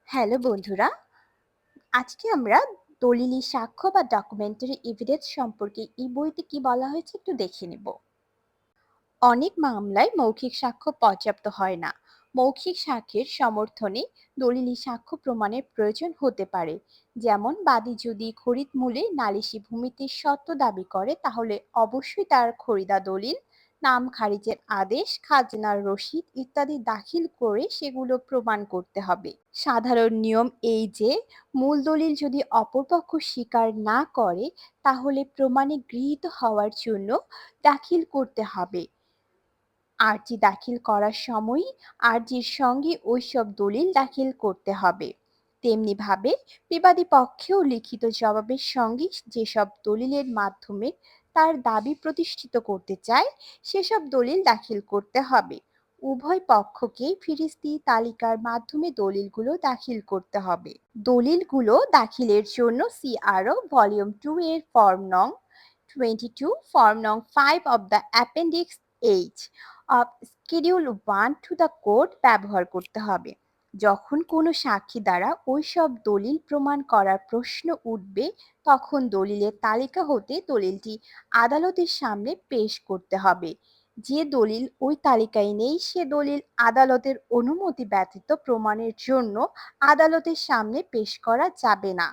Hello বন্ধুরা, আজকে আমরা দলিলি সাক্ষ্য বা ডকুমেন্টারি এভিডেন্স সম্পর্কে এই বইতে কি বলা হয়েছে একটু দেখে নেব। অনেক মামলায় মৌখিক সাক্ষ্য পর্যাপ্ত হয় না। মৌখিক সাক্ষ্যের সমর্থনে দলিলি সাক্ষ্য প্রমাণের প্রয়োজন হতে পারে। যেমন বাদী যদি খরিদ মূল্যে নালিশি ভূমিতে সত্ত্ব দাবি করে তাহলে অবশ্যই তার খরিদা দলিল, নাম খারিজের আদেশ, খাজনার রসিদ ইত্যাদি দাখিল করে সেগুলো প্রমাণ করতে হবে। সাধারণ নিয়ম এই যে মূল দলিল যদি অপরপক্ষ স্বীকার না করে তাহলে প্রমাণে গৃহীত হওয়ার জন্য দাখিল করতে হবে। আর্জি দাখিল করার সময়ই আর্জির সঙ্গে ওইসব দলিল দাখিল করতে হবে। তেমনিভাবে বিবাদী পক্ষেও লিখিত জবাবের সঙ্গে যেসব দলিলের মাধ্যমে তার দাবি প্রতিষ্ঠিত করতে চায় সেসব দলিল দাখিল করতে হবে। উভয় পক্ষকেই ফিরিস্তি তালিকার মাধ্যমে দলিলগুলো দাখিল করতে হবে। দলিলগুলো দাখিলের জন্য সিআরও ভলিউম 2 এর ফর্ম নং 22, ফর্ম নং 5 of the Appendix H of Schedule 1 to the Code ব্যবহার করতে হবে। যখন কোনো সাক্ষী দ্বারা ওইসব দলিল প্রমাণ করার প্রশ্ন উঠবে তখন দলিলের তালিকা হতে দলিলটি আদালতের সামনে পেশ করতে হবে। যে দলিল ওই তালিকায় নেই সে দলিল আদালতের অনুমতি ব্যতীত প্রমাণের জন্য আদালতের সামনে পেশ করা যাবে না।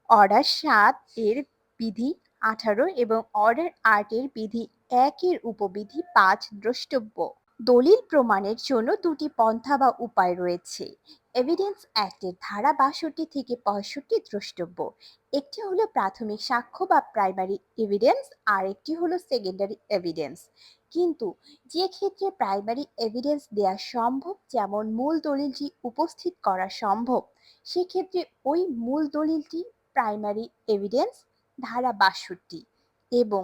অর্ডার 7 এর বিধি 18 এবং অর্ডার 8 এর বিধি 1 এর উপবিধি 5 দ্রষ্টব্য। দলিল প্রমাণের জন্য দুটি পন্থা বা উপায় রয়েছে। এভিডেন্স অ্যাক্টের ধারা 62 থেকে 65 দ্রষ্টব্য। একটি হলো প্রাথমিক সাক্ষ্য বা প্রাইমারি এভিডেন্স আর একটি হলো সেকেন্ডারি এভিডেন্স। কিন্তু যে ক্ষেত্রে প্রাইমারি এভিডেন্স দেয়া সম্ভব, যেমন মূল দলিলটি উপস্থিত করা সম্ভব, সেক্ষেত্রে ওই মূল দলিলটি প্রাইমারি এভিডেন্স ধারা 62 এবং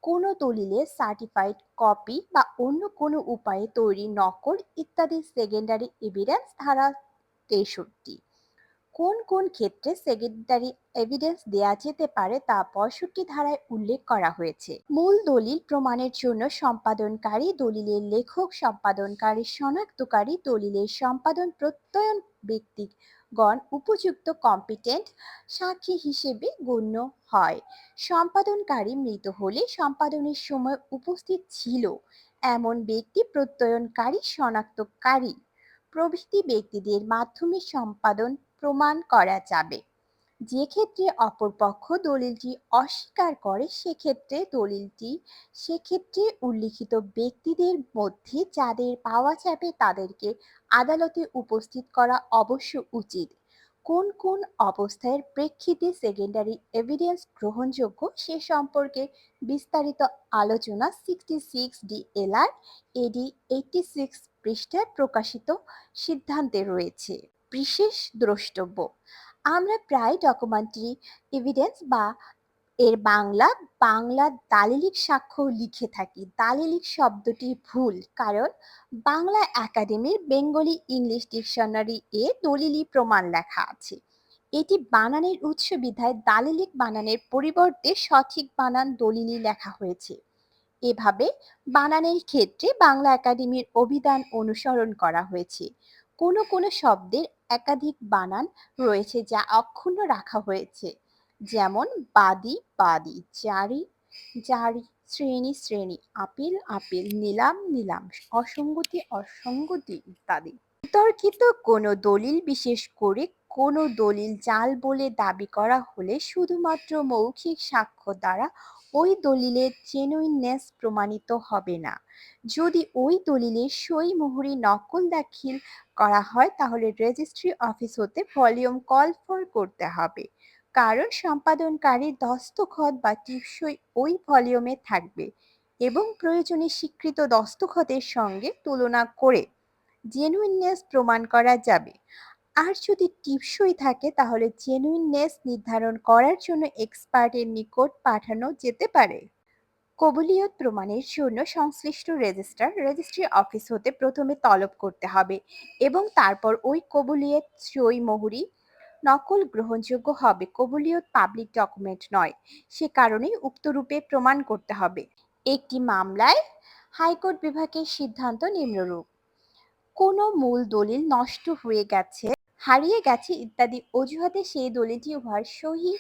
কোনো দলিলের সার্টিফাইড কপি বা অন্য কোনো উপায়ে তৈরি নকল ইত্যাদি সেকেন্ডারি এভিডেন্স ধারা 63। কোন কোন ক্ষেত্রে সেকেন্ডারি এভিডেন্স দেয়া যেতে পারে তা 65 ধারায় উল্লেখ করা হয়েছে। মূল দলিল প্রমাণের জন্য সম্পাদনকারী, দলিলের লেখক, সম্পাদনকারী শনাক্তকারী, দলিলের সম্পাদন প্রত্যয়ন ব্যক্তিগণ উপযুক্ত কম্পিটেন্ট সাক্ষী হিসেবে গণ্য হয়। সম্পাদনকারী মৃত হলে সম্পাদনের সময় উপস্থিত ছিল এমন ব্যক্তি প্রত্যয়নকারী, শনাক্তকারী প্রভৃতি ব্যক্তিদের মাধ্যমে সম্পাদন প্রমাণ করা যাবে। যে ক্ষেত্রে অপরপক্ষ দলিলটি অস্বীকার করে সেক্ষেত্রে উল্লিখিত ব্যক্তিদের মধ্যে যাদের পাওয়া যাবে তাদেরকে আদালতে উপস্থিত করা অবশ্য উচিত। কোন কোন অবস্থার প্রেক্ষিতে সেকেন্ডারি এভিডেন্স গ্রহণযোগ্য সে সম্পর্কে বিস্তারিত আলোচনা 66 DLR এডি 86 পৃষ্ঠায় প্রকাশিত সিদ্ধান্তে রয়েছে। বিশেষ দ্রষ্টব্য: আমরা প্রায় ডকুমেন্টারি এভিডেন্স বা এর বাংলা দালিলিক সাক্ষ্য লিখে থাকি। দালিলিক শব্দটি ভুল, কারণ বাংলা একাডেমির বেঙ্গলি ইংলিশ ডিকশনারি এ দলিলি প্রমাণ লেখা আছে। এটি বানানের উৎস বিধায় দালিলিক বানানের পরিবর্তে সঠিক বানান দলিলি লেখা হয়েছে। এভাবে বানানের ক্ষেত্রে বাংলা একাডেমির অভিধান অনুসরণ করা হয়েছে। কোনো কোনো শব্দের একাধিক বানান রয়েছে যা অক্ষুণ্ণ রাখা হয়েছে, যেমন বাদী বাদী, জারি জারি, শ্রেণী শ্রেণী, আপিল আপিল, নিলাম নিলাম, অসঙ্গতি অসঙ্গতি ইত্যাদি। বিতর্কিত কোনো দলিল, বিশেষ করে কোনো দলিল জাল বলে দাবি করা হলে শুধুমাত্র মৌখিক সাক্ষ্য দ্বারা ওই দলিলের জেনুইননেস প্রমাণিত হবে না। যদি ওই দলিলের সই মোহরি নকল দাখিল করা হয় তাহলে রেজিস্ট্রি অফিস হতে ভলিউম কল ফর করতে হবে, কারণ সম্পাদনকারীর দস্তখত বা টিপসই ওই ভলিউমে থাকবে এবং প্রয়োজনে স্বীকৃত দস্তখতের সঙ্গে তুলনা করে জেনুইননেস প্রমাণ করা যাবে। আর যদি টিপসই থাকে তাহলে জেনুইননেস নির্ধারণ করার জন্য এক্সপার্টের নিকট পাঠানো যেতে পারে। কবুলিয়ত প্রমাণের জন্য সংশ্লিষ্ট রেজিস্ট্রি অফিস হতে প্রথমে তলব করতে হবে এবং তারপর ওই কবুলিয়ত সই মোহরি নকল গ্রহণযোগ্য হবে। কবুলিয়ত পাবলিক ডকুমেন্ট নয়, সে কারণেই উক্তরূপে প্রমাণ করতে হবে। একটি মামলায় হাইকোর্ট বিভাগের সিদ্ধান্ত নিম্নরূপ: কোনো মূল দলিল নষ্ট হয়ে গেছে, হারিয়ে গেছে ইত্যাদি অজুহাতে সেই দলিলটি উভয় সহি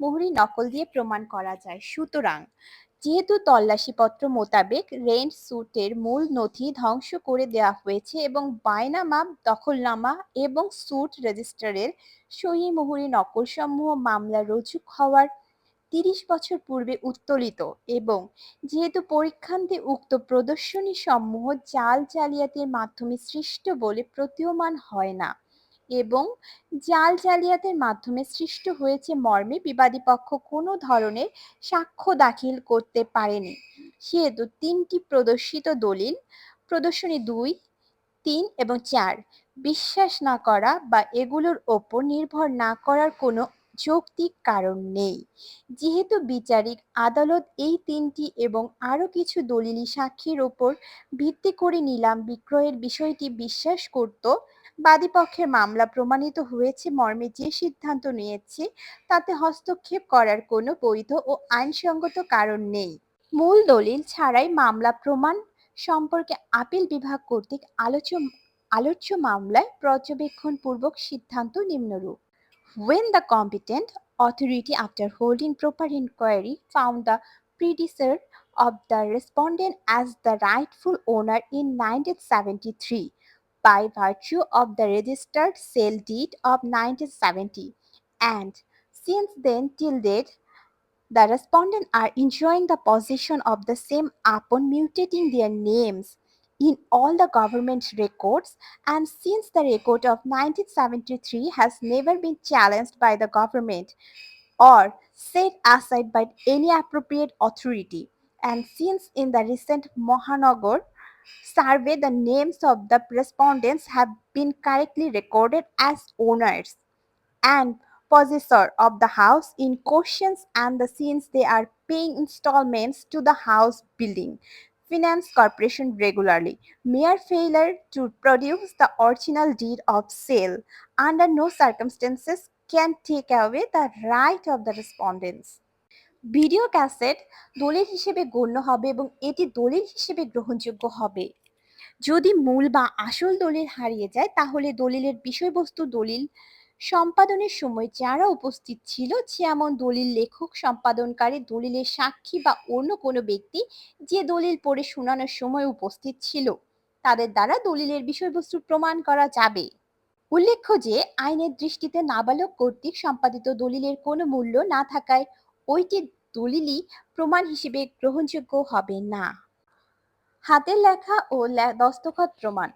মুহুরি নকল দিয়ে প্রমাণ করা যায়। সুতরাং যেহেতু তল্লাশিপত্র মোতাবেক রেন্ট স্যুটের মূল নথি ধ্বংস করে দেওয়া হয়েছে এবং বায়নামা, দখলনামা এবং স্যুট রেজিস্টারের সহি মুহুরি নকলসমূহ মামলা রুজু হওয়ার ৩০ বছর পূর্বে উত্তোলিত এবং যেহেতু পরীক্ষান্তে উক্ত প্রদর্শনী সমূহ জাল জালিয়াতির মাধ্যমে সৃষ্ট বলে প্রতীয়মান হয় না এবং জাল জালিয়াতির মাধ্যমে সৃষ্ট হয়েছে মর্মে বিবাদী পক্ষ কোনো ধরনের সাক্ষ্য দাখিল করতে পারেনি, সেহেতু তিনটি প্রদর্শিত দলিল প্রদর্শনী ২, ৩ এবং ৪ বিশ্বাস না করা বা এগুলোর ওপর নির্ভর না করার কোনো যৌক্তিক কারণ নেই। যেহেতু বিচারিক আদালত এই তিনটি এবং আরও কিছু দলিলি সাক্ষীর ওপর ভিত্তি করে নিলাম বিক্রয়ের বিষয়টি বিশ্বাস করত, বাদীপক্ষের মামলা প্রমাণিত হয়েছে মর্মে যে সিদ্ধান্ত নিয়েছে তাতে হস্তক্ষেপ করার কোনো বৈধ ও আইনসঙ্গত কারণ নেই। মূল দলিল ছাড়াই মামলা প্রমাণ সম্পর্কে আপিল বিভাগ কর্তৃক আলোচ্য মামলায় পর্যবেক্ষণপূর্বক সিদ্ধান্ত নিম্নরূপ: When the competent authority, after holding proper inquiry, found the predecessor of the respondent as the rightful owner in 1973 by virtue of the registered sale deed of 1970, and since then till date the respondents are enjoying the possession of the same upon mutating their names in all the government records, and since the record of 1973 has never been challenged by the government or set aside by any appropriate authority, and since in the recent Mohanagar survey the names of the respondents have been correctly recorded as owners and possessor of the house in questions, and since they are paying installments to the house building finance corporation regularly, mere failure to produce the original deed of sale under no circumstances can take away the right of the respondents. Video cassette দলিল হিসেবে গণ্য হবে এবং এটি দলিল হিসেবে গ্রহণযোগ্য হবে। যদি মূল বা আসল দলিল হারিয়ে যায় তাহলে দলিলের বিষয়বস্তু দলিল সম্পাদনের সময় যারা উপস্থিত ছিল, যেমন দলিল লেখক, সম্পাদনকারী, দলিলের সাক্ষী বা অন্য কোনো ব্যক্তি যে দলিল পড়ে শোনানোর সময় উপস্থিত ছিল, তাদের দ্বারা দলিলের বিষয়বস্তু প্রমাণ করা যাবে। উল্লেখ্য যে আইনের দৃষ্টিতে নাবালক কর্তৃক সম্পাদিত দলিলের কোনো মূল্য না থাকায় ওইটি দলিলই প্রমাণ হিসেবে গ্রহণযোগ্য হবে না। হাতের লেখা ও দস্তখত প্রমাণ: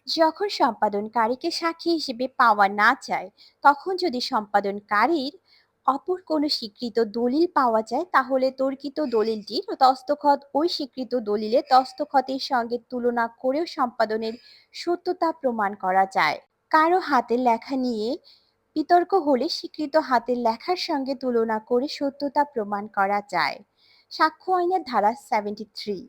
যখন সম্পাদনকারীকে সাক্ষী হিসেবে পাওয়া না যায়, তখন যদি সম্পাদনকারীর অপর কোনো স্বীকৃত দলিল পাওয়া যায় তাহলে তর্কিত দলিলটির দস্তখত ওই স্বীকৃত দলিলের দস্তখতের সঙ্গে তুলনা করেও সম্পাদনের সত্যতা প্রমাণ করা যায়। কারো হাতের লেখা নিয়ে বিতর্ক হলে স্বীকৃত হাতের লেখার সঙ্গে তুলনা করে সত্যতা প্রমাণ করা যায়। সাক্ষ্য আইনের ধারা 73।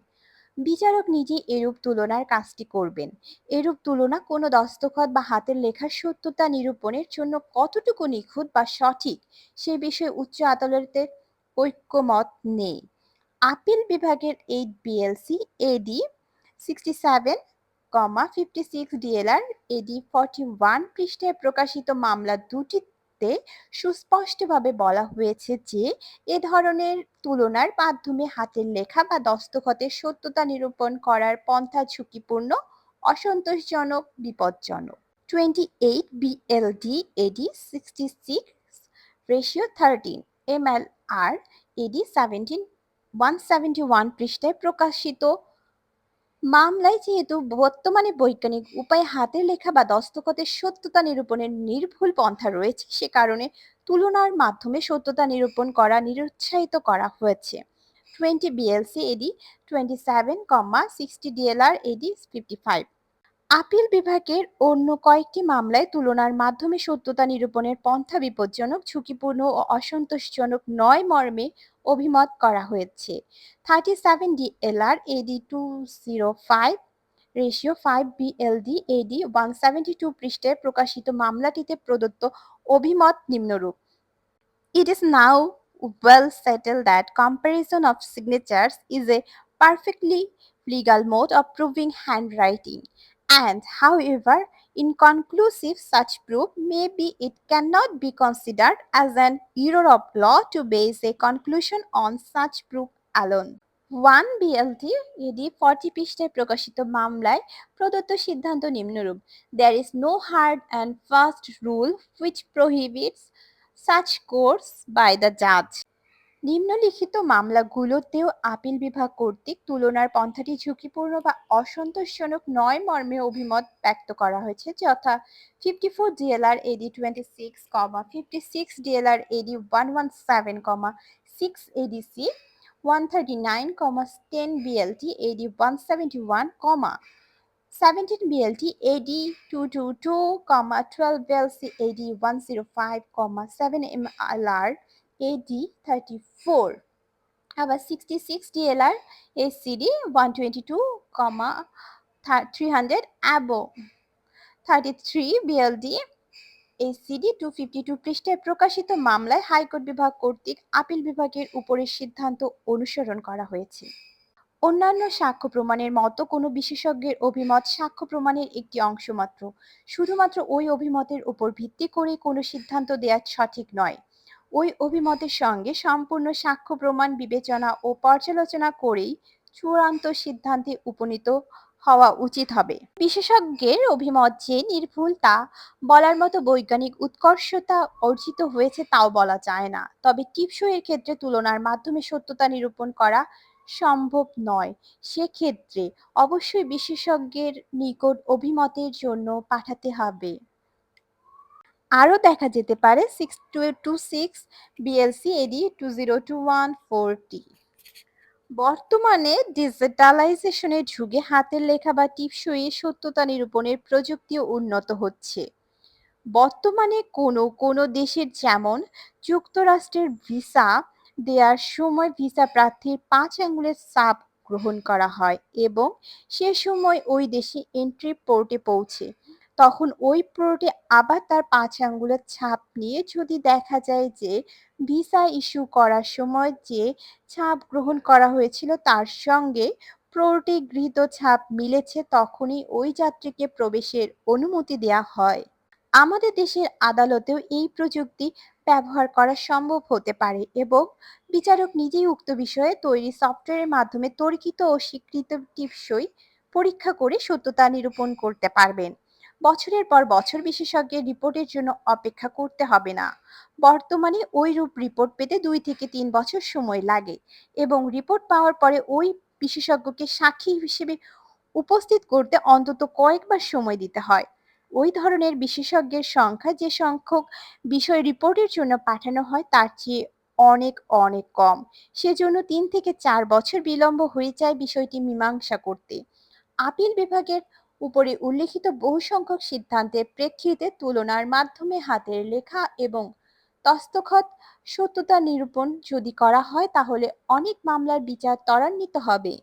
বিচারক নিজে এরূপ তুলনার কাজটি করবেন। এরূপ তুলনা কোনো দস্তখত বা হাতের লেখার সত্যতা নিরূপণের জন্য কতটুকু নিখুঁত বা সঠিক সে বিষয়ে উচ্চ আদালতের ঐক্যমত নেই। আপিল বিভাগের 8 বিএলসি এডি 67, 56 ডিএলআর এডি 41 পৃষ্ঠায় প্রকাশিত মামলা দুটিতে সুস্পষ্টভাবে বলা হয়েছে যে এ ধরনের তুলনার মাধ্যমে হাতের লেখা বা দস্তখতের সত্যতা নিরূপণ করার পন্থা ঝুঁকিপূর্ণ, অসন্তোষজনক, বিপজ্জনক। 28 বিএলডি এডি 66/13 এমএলআর এডি 171 পৃষ্ঠায় প্রকাশিত মামলায় যেহেতু বর্তমানে বৈজ্ঞানিক উপায়ে হাতের লেখা বা দস্তখতের সত্যতা নিরূপণের নির্ভুল পন্থা রয়েছে, সে কারণে তুলনার মাধ্যমে সত্যতা নিরূপণ করা নিরুৎসাহিত করা হয়েছে। 20 বিএলসি এডি 27, 60 ডিএলআর এডি 55। আপিল বিভাগের অন্য কয়েকটি মামলায় তুলনার মাধ্যমে সত্যতা নিরূপণের পন্থা বিপজ্জনক, ঝুঁকিপূর্ণ ও অসন্তোষজনক নয় মর্মে অভিমত করা হয়েছে। 37 ডিএলআর এডি 205/5 বিএলডি এডি 172 পৃষ্ঠায় প্রকাশিত মামলাটিতে প্রদত্ত অভিমত নিম্নরূপ: It is now well settled that comparison of signatures is a perfectly legal mode of proving handwriting, and however Inconclusive such proof may be it cannot be considered as an error of law to base a conclusion on such proof alone. 1 BLT এডি 40 পৃষ্ঠায় প্রকাশিত মামলায় প্রদত্ত সিদ্ধান্ত নিম্নরূপ: There is no hard and fast rule which prohibits such course by the judge. নিম্নলিখিত মামলাগুলোতেও appeal বিভাগ কর্তৃক তুলনার পন্থাটি ঝুঁকিপূর্ণ বা অসন্তোষজনক নয় মর্মে অভিমত ব্যক্ত করা হয়েছে, যথা 54 ডিএলআর এডি 26, 56 ডিএলআর এডি 117, 6 এডিসি 139, 10 বিএলটি এডি 171, 17 BLT AD 222, 12 BLC AD 105, 7 MLR AD 34. আবার 66 DLR ACD 122, 300 above. 33 BLD ACD 252 পৃষ্ঠায় প্রকাশিত মামলায় হাইকোর্ট বিভাগ কর্তৃক আপিল বিভাগের উপরের সিদ্ধান্ত অনুসরণ করা হয়েছে। অন্যান্য সাক্ষ্য প্রমাণের মতো কোনো বিশেষজ্ঞের অভিমত সাক্ষ্য প্রমাণের একটি অংশ মাত্র। শুধুমাত্র ওই অভিমতের উপর ভিত্তি করে কোনো সিদ্ধান্ত দেওয়া সঠিক নয়। ওই অভিমতের সঙ্গে সম্পূর্ণ সাক্ষ্য প্রমাণ বিবেচনা ও পর্যালোচনা করেই চূড়ান্ত সিদ্ধান্তে উপনীত হওয়া উচিত হবে। বিশেষজ্ঞের অভিমত যে নির্ভুল তা বলার মতো বৈজ্ঞানিক উৎকর্ষতা অর্জিত হয়েছে তাও বলা যায় না। তবে টিপসইয়ের ক্ষেত্রে তুলনার মাধ্যমে সত্যতা নিরূপণ করা সম্ভব নয়। সেক্ষেত্রে অবশ্যই বিশেষজ্ঞের নিকট অভিমতের জন্য পাঠাতে হবে। আরও দেখা যেতে পারে 6226 বিএলসি এডি 202140। বর্তমানে ডিজিটালাইজেশনের যুগে হাতের লেখা বা টিপসইয়ে সত্যতা নিরূপণের প্রযুক্তিও উন্নত হচ্ছে। বর্তমানে কোনো দেশের যেমন যুক্তরাষ্ট্রের ভিসা দেওয়ার সময় ভিসা প্রার্থীর 5 আঙ্গুলের ছাপ গ্রহণ করা হয় এবং সে সময় ওই দেশে এন্ট্রি পোর্টে পৌঁছে তখন ওই পোর্টে আবার তার 5 আঙ্গুলের ছাপ নিয়ে যদি দেখা যায় যে ভিসা ইস্যু করার সময় যে ছাপ গ্রহণ করা হয়েছিল তার সঙ্গে পোর্টে গৃহীত ছাপ মিলেছে, তখনই ওই যাত্রীকে প্রবেশের অনুমতি দেওয়া হয়। আমাদের দেশের আদালতেও এই প্রযুক্তি ব্যবহার করা সম্ভব হতে পারে এবং বিচারক নিজেই উক্ত বিষয়ে তৈরি সফটওয়্যারের মাধ্যমে তর্কিত ও স্বীকৃত টিপসই পরীক্ষা করে সত্যতা নিরূপণ করতে পারবেন। বছরের পর বছর বিশেষজ্ঞের রিপোর্টের জন্য অপেক্ষা করতে হবে না। বর্তমানে ওইরূপ রিপোর্ট পেতে 2 থেকে 3 বছর সময় লাগে এবং রিপোর্ট পাওয়ার পরে ওই বিশেষজ্ঞকে সাক্ষী হিসেবে উপস্থিত করতে অন্তত কয়েকবার সময় দিতে হয়। ওই ধরনের বিশেষজ্ঞের সংখ্যা যে সংখ্যক বিষয় রিপোর্টের জন্য পাঠানো হয় তার চেয়ে অনেক অনেক কম। সেজন্য 3 থেকে 4 বছর বিলম্ব হয়ে যায় বিষয়টি মীমাংসা করতে। আপিল বিভাগের উপরে উল্লেখিত বহু সংখ্যক সিদ্ধান্তের প্রেক্ষিতে তুলনার মাধ্যমে হাতের লেখা এবং দস্তখত সত্যতা নিরূপণ যদি করা হয় তাহলে অনেক মামলার বিচার ত্বরান্বিত হবে।